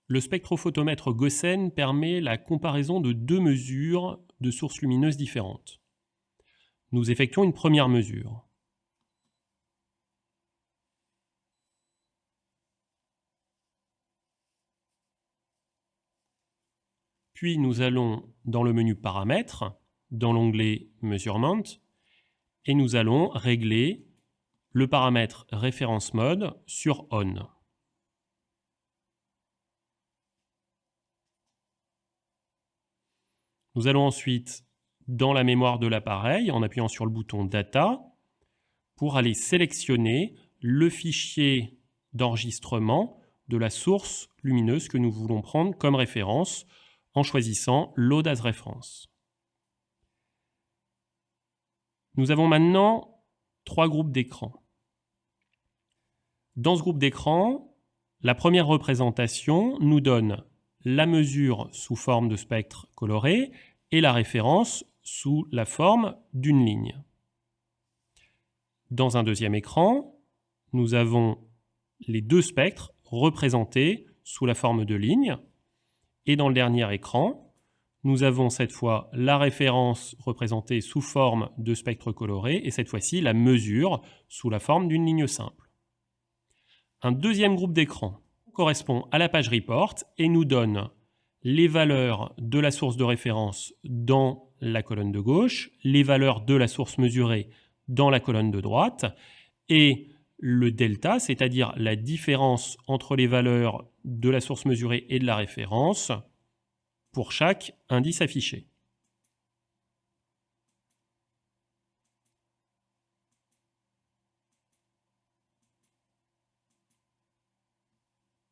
Le spectrophotomètre Gaussen permet la comparaison de deux mesures de sources lumineuses différentes. Nous effectuons une première mesure. Puis nous allons dans le menu Paramètres, dans l'onglet Measurement, et nous allons régler le paramètre Reference Mode sur On. Nous allons ensuite dans la mémoire de l'appareil en appuyant sur le bouton Data pour aller sélectionner le fichier d'enregistrement de la source lumineuse que nous voulons prendre comme référence en choisissant Load as Reference. Nous avons maintenant trois groupes d'écrans. Dans ce groupe d'écran, la première représentation nous donne la mesure sous forme de spectre coloré et la référence sous la forme d'une ligne. Dans un deuxième écran, nous avons les deux spectres représentés sous la forme de ligne. Et dans le dernier écran, nous avons cette fois la référence représentée sous forme de spectre coloré et cette fois-ci la mesure sous la forme d'une ligne simple. Un deuxième groupe d'écran correspond à la page Report et nous donne les valeurs de la source de référence dans la colonne de gauche, les valeurs de la source mesurée dans la colonne de droite et le delta, c'est-à-dire la différence entre les valeurs de la source mesurée et de la référence pour chaque indice affiché.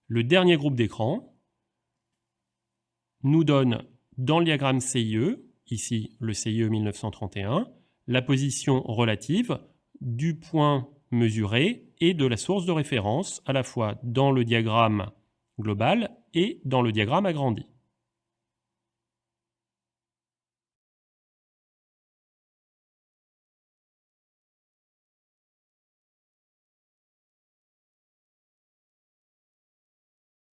Le dernier groupe d'écran nous donne dans le diagramme CIE, ici le CIE 1931, la position relative du point mesuré et de la source de référence, à la fois dans le diagramme global et dans le diagramme agrandi.